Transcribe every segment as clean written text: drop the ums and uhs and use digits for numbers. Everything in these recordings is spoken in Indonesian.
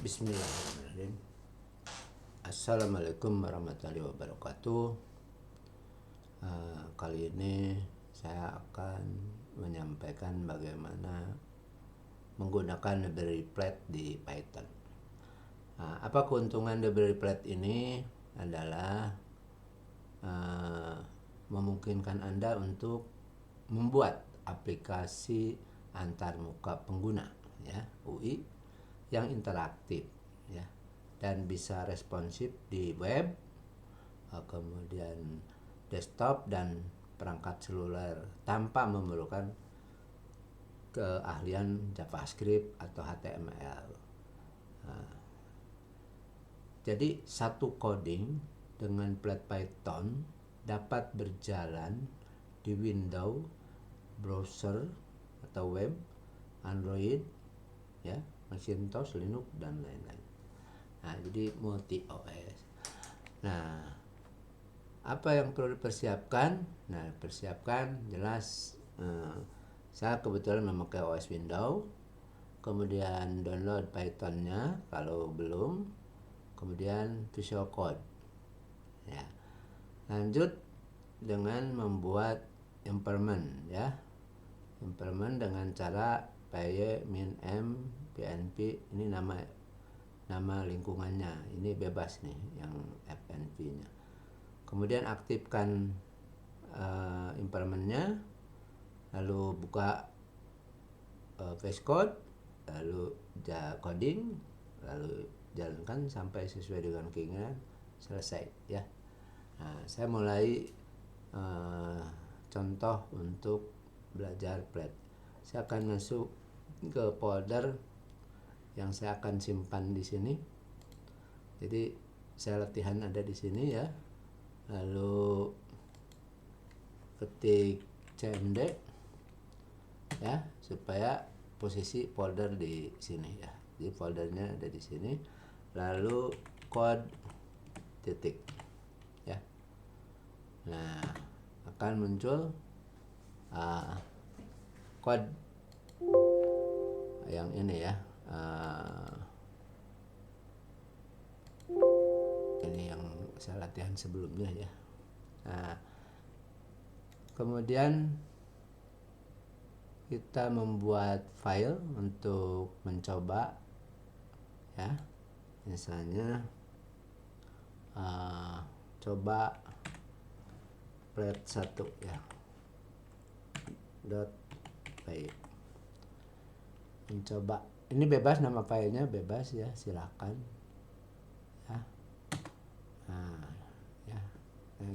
Bismillahirrahmanirrahim. Assalamualaikum warahmatullahi wabarakatuh. Kali ini saya akan menyampaikan bagaimana menggunakan library Plaid di Python. Apa keuntungan library Plaid ini? Adalah memungkinkan Anda untuk membuat aplikasi antarmuka pengguna, ya, UI, yang interaktif, ya, dan bisa responsif di web, kemudian desktop dan perangkat seluler tanpa memerlukan keahlian JavaScript atau HTML. Jadi satu coding dengan Plaid Python dapat berjalan di Windows, browser atau web, Android, ya, Macintosh, Linux, dan lain-lain. Jadi multi OS. Apa yang perlu dipersiapkan? Persiapkan jelas. Saya kebetulan memakai OS Windows. Kemudian download Pythonnya kalau belum. Kemudian Visual Code. Ya. Lanjut dengan membuat environment, ya. Environment dengan cara py-m pnp, ini nama lingkungannya, ini bebas nih yang fnp-nya. Kemudian aktifkan environment-nya, lalu buka VS Code, lalu coding, lalu jalankan sampai sesuai dengan keinginan, selesai, ya. Saya mulai contoh untuk belajar Plaid. Saya akan masuk ke folder yang saya akan simpan di sini. Jadi saya latihan ada di sini, ya. Lalu ketik cmd, ya, supaya posisi folder di sini, ya. Jadi foldernya ada di sini. Lalu code titik, ya. Akan muncul code yang ini, ya. Ini yang saya latihan sebelumnya, ya. Kemudian kita membuat file untuk mencoba, ya. Misalnya coba Plaid 1, ya, .py. Mencoba, ini bebas, nama filenya bebas, ya, silakan, ya.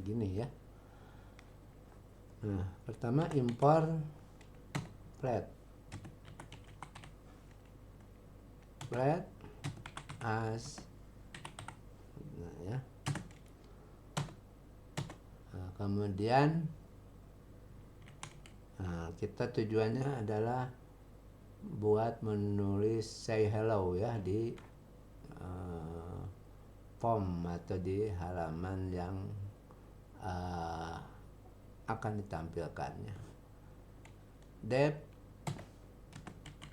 Gini, ya. Pertama import Plaid as, ya. Kemudian kita tujuannya adalah buat menulis say hello, ya, di form atau di halaman yang akan ditampilkannya. Dep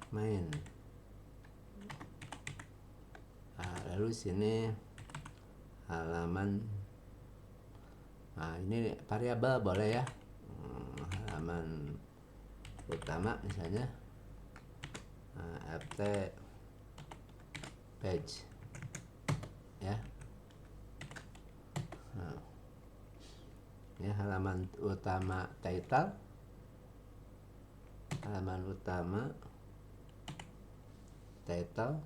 main. Lalu sini halaman. Ini variabel boleh, ya. Halaman utama misalnya ft page, ya. Ini halaman utama title, halaman utama title,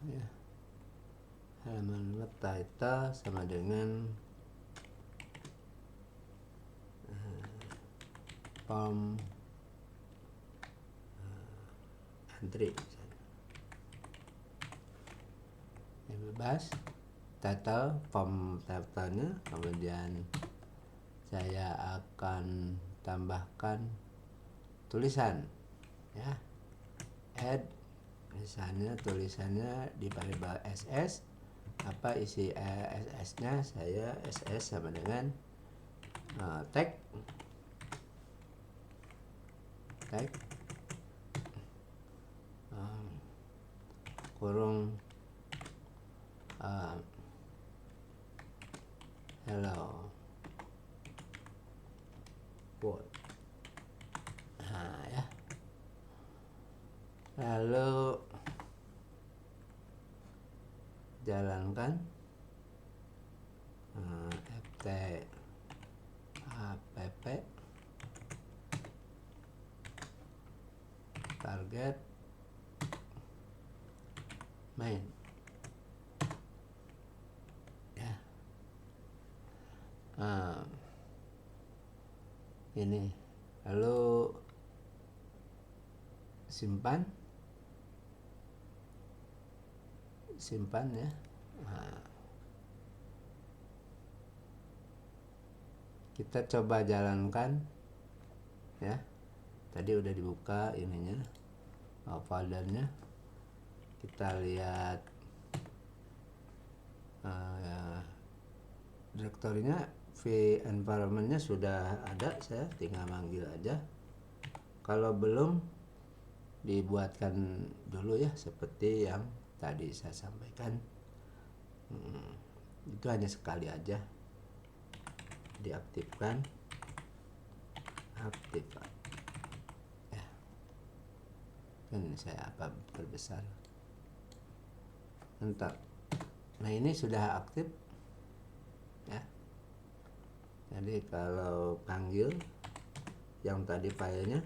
ya. Halaman web title sama dengan form entry, ya, bebas. Title, form title-nya. Kemudian saya akan tambahkan tulisan, ya. Add, misalnya tulisannya di variabel ss. Apa isi ss-nya? Saya ss sama dengan tag kurung hello world. Nah ya, lalu jalankan ft app target main ya. Ini lalu simpan ya. Kita coba jalankan ya. Tadi udah dibuka ininya, foldernya. Kita lihat direktorinya, v environmentnya sudah ada, saya tinggal manggil aja. Kalau belum, dibuatkan dulu ya, seperti yang tadi saya sampaikan. Itu hanya sekali aja, diaktifkan, aktifkan ya. Kan saya perbesar, mantap. Nah ini sudah aktif ya. Jadi kalau panggil yang tadi filenya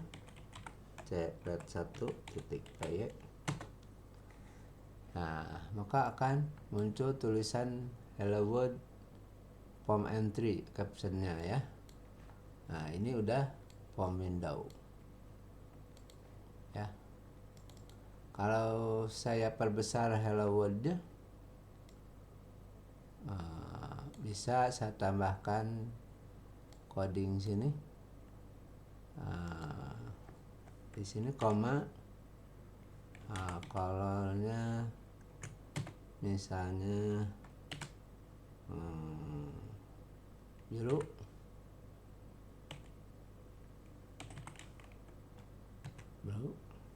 cpred1.py, nah maka akan muncul tulisan hello world form entry captionnya ya. Nah ini udah form window ya. Kalau saya perbesar hello world-nya, bisa saya tambahkan coding sini, di sini koma, colornya misalnya biru,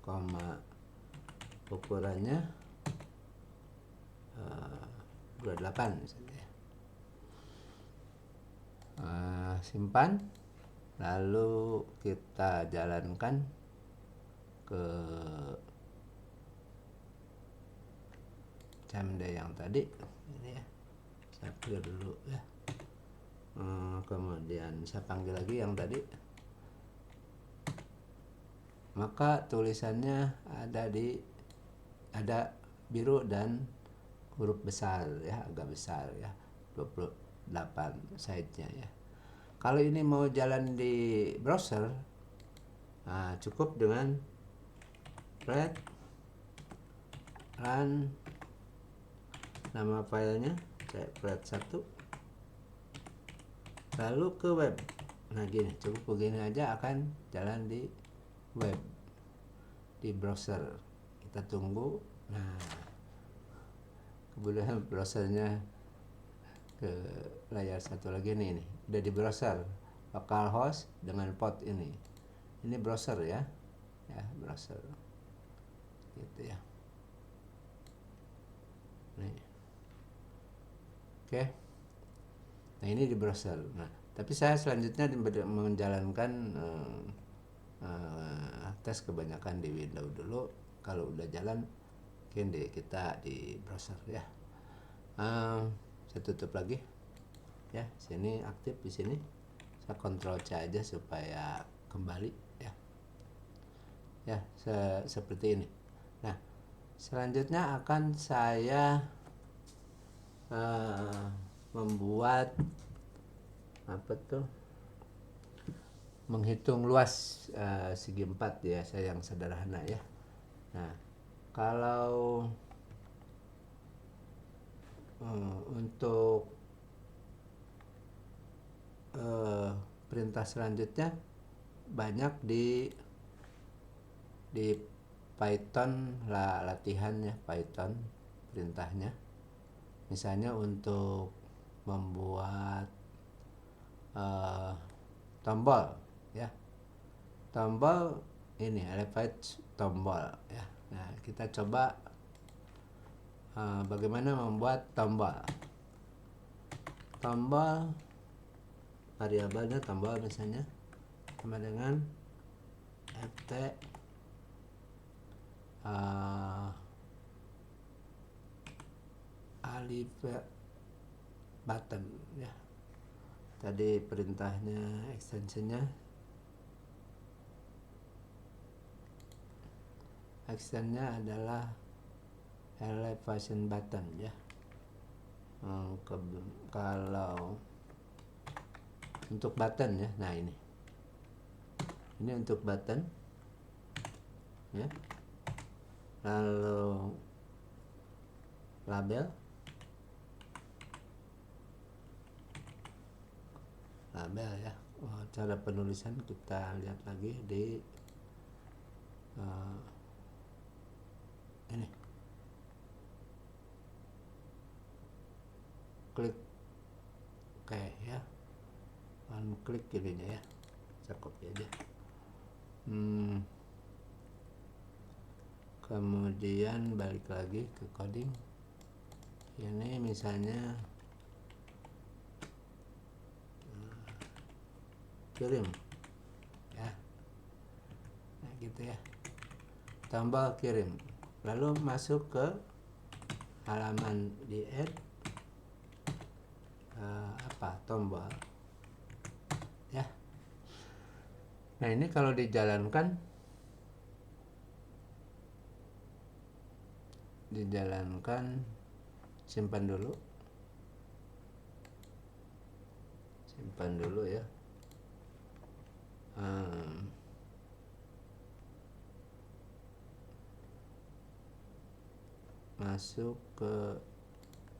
koma ukurannya 28 misalnya. Simpan, lalu kita jalankan ke CMD yang tadi ini ya. Saya clear dulu ya. Kemudian saya panggil lagi yang tadi, maka tulisannya ada biru dan huruf besar ya, agak besar ya, 28 size-nya ya. Kalau ini mau jalan di browser, cukup dengan run nama filenya cpred1, lalu ke web. Nah gini, cukup begini aja akan jalan di web, di browser. Kita tunggu. Nah kemudian browsernya ke layar satu lagi nih, udah di browser localhost dengan port ini browser ya, browser gitu ya. Nih. Oke. Nah ini di browser. Nah tapi saya selanjutnya menjalankan tes kebanyakan di Windows dulu. Kalau udah jalan mungkin kita di browser ya. Saya tutup lagi ya. Sini aktif, di sini saya Ctrl C aja supaya kembali ya seperti ini. Nah selanjutnya akan saya membuat menghitung luas segi 4 ya, saya yang sederhana ya. Nah kalau untuk perintah selanjutnya banyak di Python latihan ya, Python perintahnya. Misalnya untuk membuat tombol ya, tombol ini elevate tombol ya. Nah kita coba bagaimana membuat tombol. Tombol variabelnya tombol misalnya sama dengan ft alif button ya. Tadi perintahnya extensionnya adalah elevation button ya. Kalau untuk button ya, nah ini untuk button ya. Lalu label ya. Cara penulisan kita lihat lagi di ini, klik oke ya, klik ininya ya, saya copy aja. Kemudian balik lagi ke coding. Ini misalnya kirim ya, nah gitu ya, tombol kirim. Lalu masuk ke halaman di add tombol ya. Nah ini kalau dijalankan simpan dulu ya. Masuk ke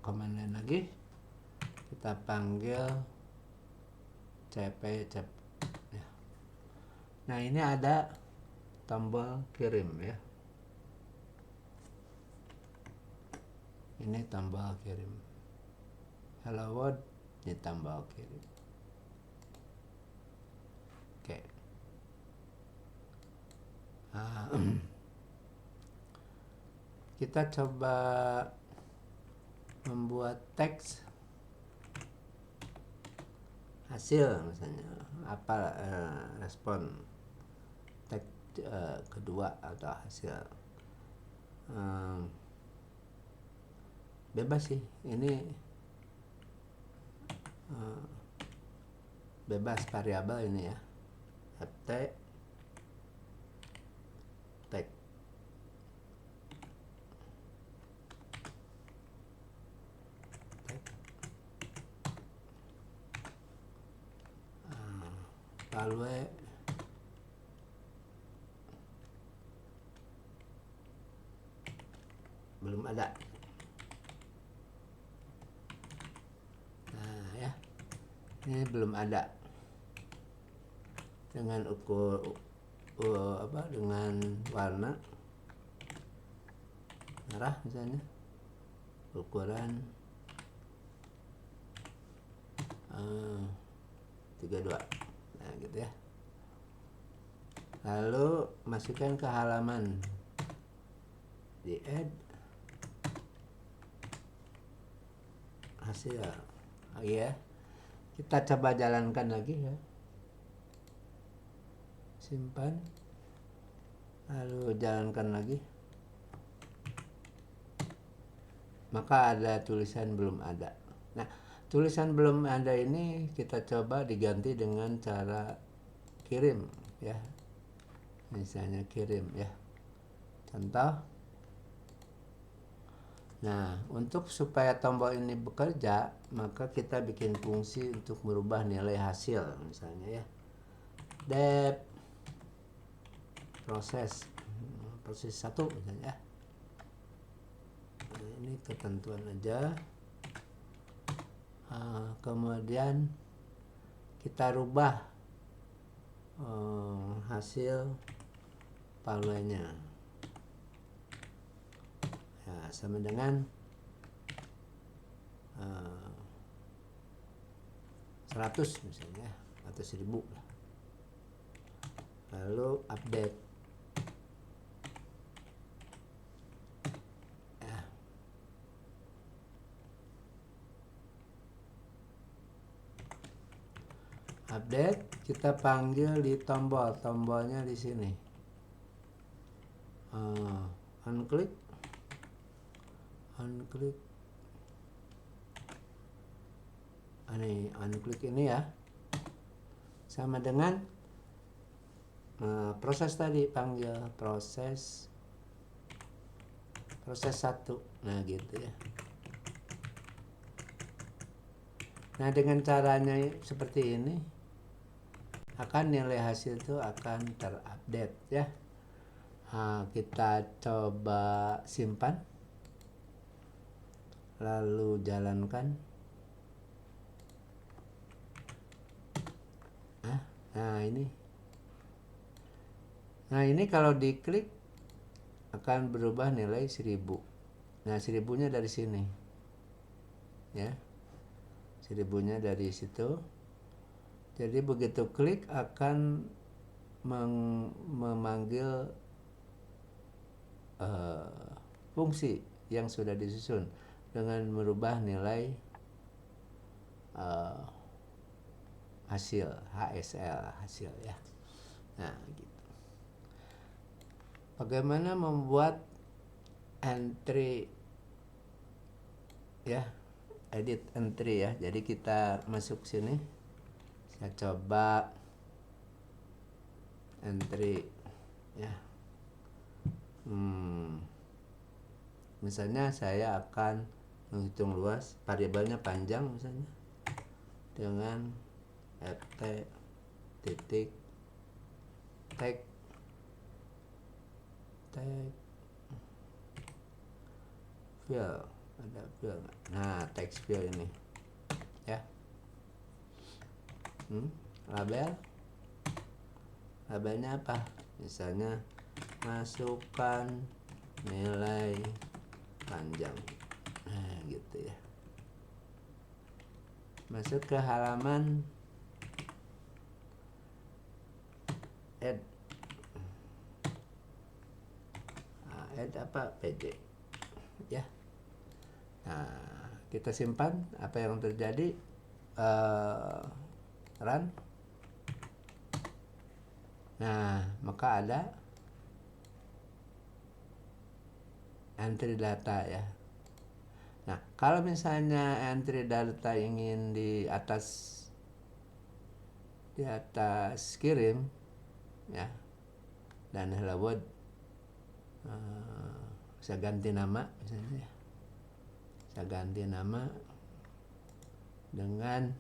command line lagi, kita panggil cp ya. Nah ini ada tombol kirim ya, ini tombol kirim, hello world, ini tombol kirim. Oke. Kita coba membuat teks hasil misalnya apa, respon teks kedua atau hasil. Bebas sih ini, bebas variabel ini ya, ft tag lalu belum ada. Nah ya, ini belum ada dengan dengan warna merah misalnya, ukuran 32. Nah gitu ya. Lalu masukkan ke halaman di add hasil. Ya, kita coba jalankan lagi ya, simpan, lalu jalankan lagi, maka ada tulisan belum ada. Nah tulisan belum ada ini kita coba diganti dengan cara kirim ya, misalnya kirim ya, contoh. Nah untuk supaya tombol ini bekerja, maka kita bikin fungsi untuk merubah nilai hasil misalnya ya, dep proses 1 misalnya. Nah, ini ketentuan aja. Kemudian kita rubah hasil palunya ya, sama dengan 100 misalnya atau 1000. Lalu update ya. update, kita panggil di tombolnya di sini. Unclick, unclick ini ya, sama dengan proses tadi, panggil proses 1. Nah gitu ya. Nah dengan caranya seperti ini, akan nilai hasil itu akan terupdate ya. Kita coba simpan, lalu jalankan. Nah ini kalau diklik akan berubah nilai 1000. Nah 1000-nya dari sini ya, 1000-nya dari situ. Jadi begitu klik akan memanggil fungsi yang sudah disusun dengan merubah nilai hasil hasil ya. Nah gitu. Bagaimana membuat entry ya, edit entry ya. Jadi kita masuk sini, saya coba entry ya. Misalnya saya akan menghitung luas, variabelnya panjang misalnya, dengan ft titik tag fill, ada fill. Nah text fill ini ya. Labelnya apa? Misalnya masukkan nilai panjang. Nah gitu ya. Masuk ke halaman add apa, pj ya. Nah kita simpan, apa yang terjadi, run. Nah maka ada entry data ya. Nah kalau misalnya entry data ingin di atas kirim ya, dan hello world, saya ganti nama misalnya ya. Saya ganti nama dengan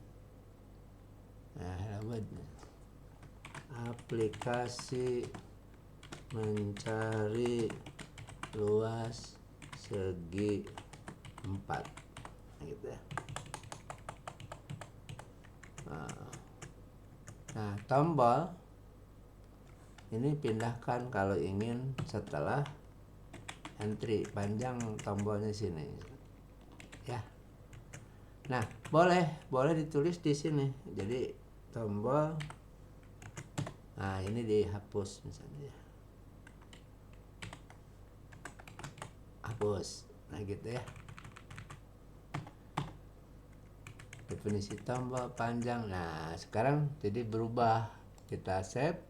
hello world, aplikasi mencari luas segi 4 gitu ya. Nah tombol ini pindahkan kalau ingin setelah entry panjang, tombolnya sini ya. Nah boleh ditulis di sini, jadi tombol, nah ini dihapus misalnya, hapus. Nah gitu ya, definisi tombol panjang. Nah sekarang jadi berubah, kita save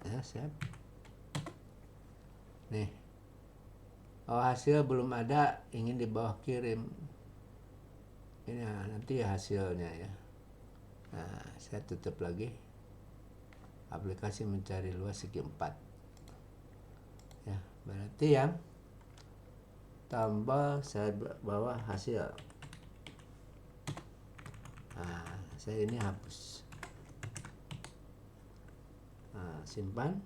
ya, save nih. Hasil belum ada, ingin di bawah kirim ini nanti hasilnya ya. Nah saya tutup lagi, aplikasi mencari luas segi 4 ya, berarti yang tombol saya bawa hasil. Nah saya ini hapus. Nah, simpan,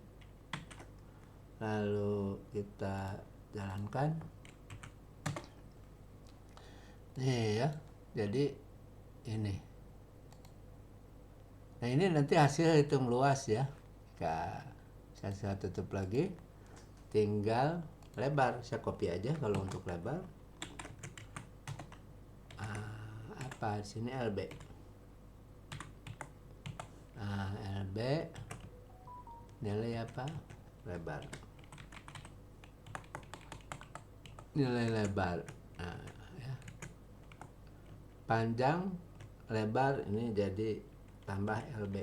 lalu kita jalankan nih ya. Jadi ini, nah ini nanti hasil hitung luas ya. Saya tutup lagi, tinggal lebar, saya copy aja kalau untuk lebar. Apa di sini, LB. LB nilai apa, lebar, nilai lebar. Nah, ya. panjang lebar ini jadi tambah LB.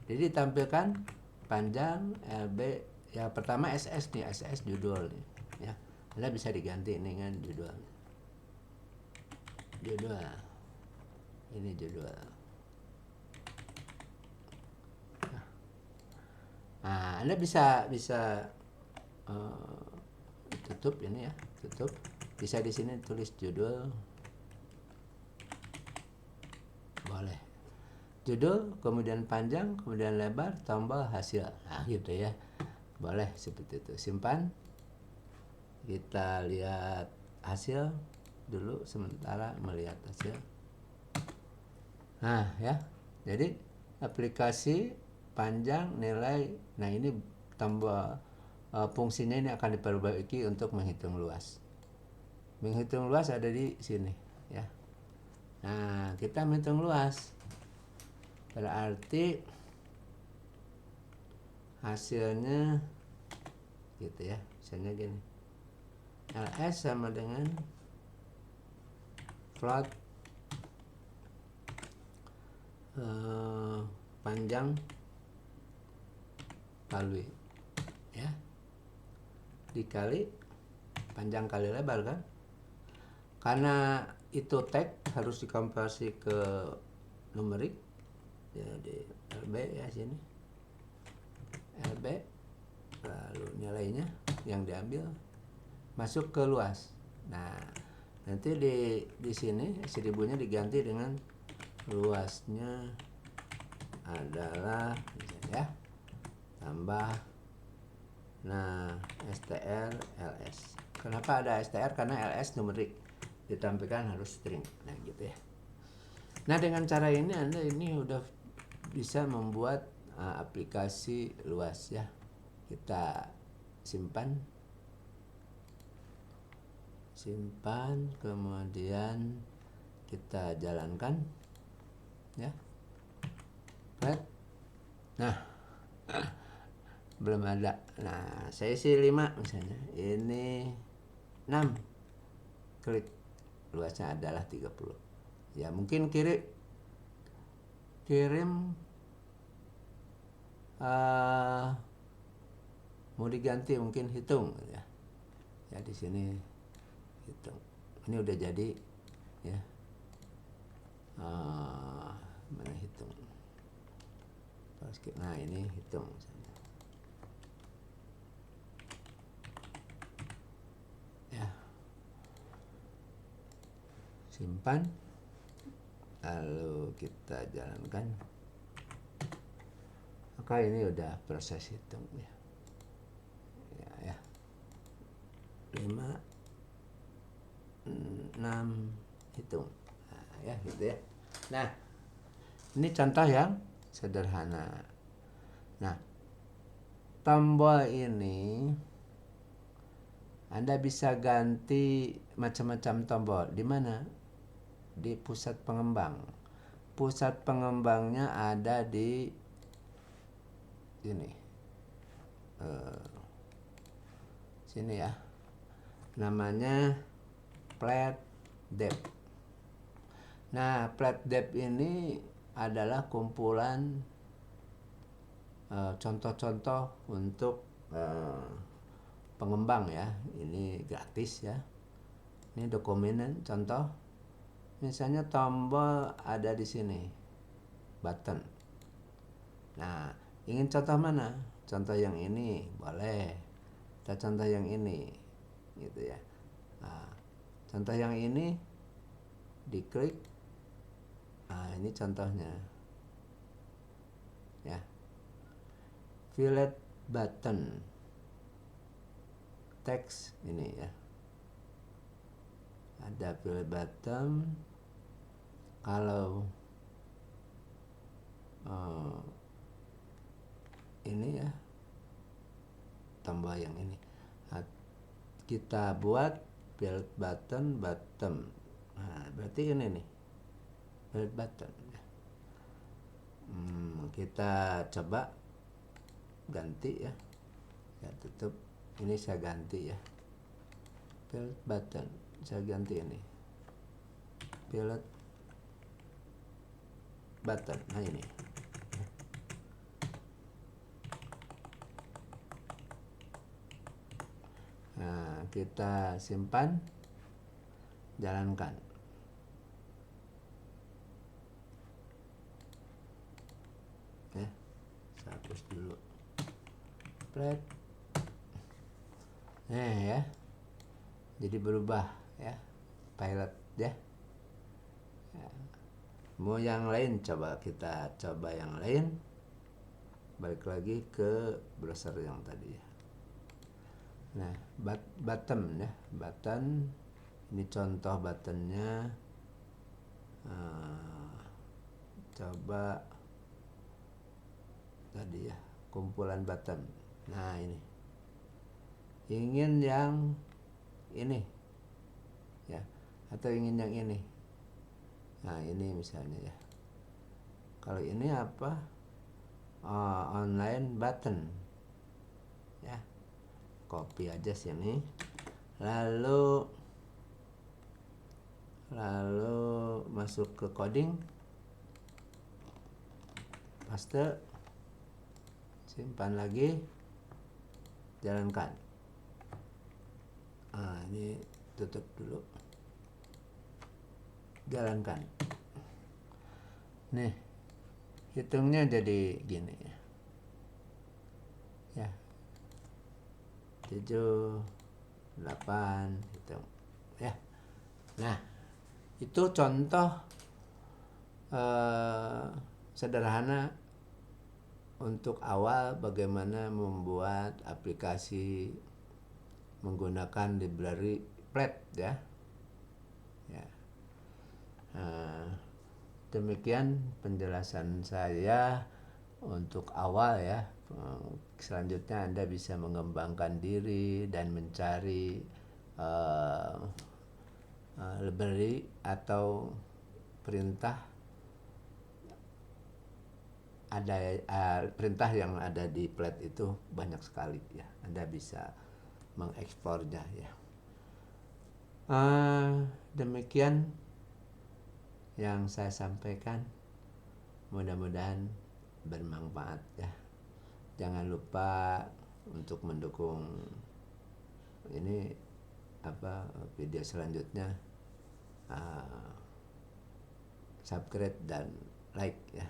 Jadi tampilkan panjang LB. Yang pertama SS nih, SS judul nih, ya. Anda bisa diganti dengan judul. Ini judul. Nah, Anda bisa tutup ini ya, tutup. Bisa di sini tulis judul, boleh. Judul, kemudian panjang, kemudian lebar, tombol hasil. Nah, gitu ya. Boleh seperti itu. Simpan. Kita lihat hasil dulu sementara melihat hasil. Nah, ya. Jadi aplikasi panjang nilai. Nah, ini tombol fungsinya ini akan diperbaiki untuk menghitung luas. Menghitung luas ada di sini, ya. Nah, kita menghitung luas. Berarti hasilnya gitu ya. Misalnya gini. LS sama dengan float panjang kali ya, dikali panjang kali lebar kan, karena itu tag harus dikonversi ke numerik, jadi LB ya sini LB, lalu nilainya yang diambil masuk ke luas. Nah, nanti di sini 1000-nya diganti dengan luasnya adalah ya, tambah str ls. Kenapa ada str? Karena ls numerik, ditampilkan harus string. Nah, gitu ya. Nah, dengan cara ini Anda ini udah bisa membuat aplikasi luas ya. Kita simpan, kemudian kita jalankan ya. Right? Nah, belum ada. Nah, saya isi 5 misalnya. Ini 6. Klik, luasnya adalah 30. Ya, mungkin kirim mau diganti, mungkin hitung ya. Ya, di sini hitung. Ini udah jadi ya. Mana hitung? Nah, ini hitung misalnya. Ya. Simpan. Lalu kita jalankan. Maka ini udah proses hitung ya. Ya. 5 6 hitung. Nah, ya gitu ya. Nah, ini contoh yang sederhana. Nah, tombol ini Anda bisa ganti macam-macam tombol. Di mana? Di pusat pengembang. Pusat pengembangnya ada di sini. Sini ya. Namanya plat depth. Nah, plat depth ini adalah kumpulan contoh-contoh untuk pengembang ya. Ini gratis ya. Ini dokumen contoh. Misalnya tombol ada di sini, button. Nah, ingin contoh mana? Contoh yang ini boleh. Kita contoh yang ini, gitu ya. Nah, contoh yang ini diklik. Nah, ini contohnya ya. Fillet button text ini ya. Ada fillet button. Kalau ini ya, tombol yang ini kita buat fillet button bottom. Nah, berarti ini nih fillet button ya. Kita coba ganti ya. Ya, tutup. Ini saya ganti ya, fillet button, saya ganti ini. pilot button. Nah ini. Nah, kita simpan, jalankan. Ya, saya hapus dulu. Plat. Nah ya, jadi berubah ya, pilot ya. Mau yang lain, kita coba yang lain. Balik lagi ke browser yang tadi ya. Nah, button ya, button. Ini contoh buttonnya. Coba tadi ya, kumpulan button. Nah ini, ingin yang ini ya, atau ingin yang ini. Nah ini misalnya ya, kalau ini apa, online button ya, copy aja sini, lalu masuk ke coding, paste, simpan lagi, jalankan. Ini tutup dulu, jalankan. Nih, hitungnya jadi gini ya, 7, 8 hitung ya. Nah, itu contoh sederhana untuk awal bagaimana membuat aplikasi menggunakan library Plaid ya. Demikian penjelasan saya untuk awal ya. Selanjutnya Anda bisa mengembangkan diri dan mencari library atau perintah perintah yang ada di Plaid itu banyak sekali ya. Anda bisa mengekspornya ya. Demikian yang saya sampaikan, mudah-mudahan bermanfaat ya. Jangan lupa untuk mendukung ini video selanjutnya, subscribe dan like ya.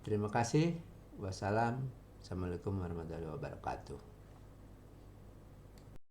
Terima kasih. Wassalam. Assalamualaikum warahmatullahi wabarakatuh.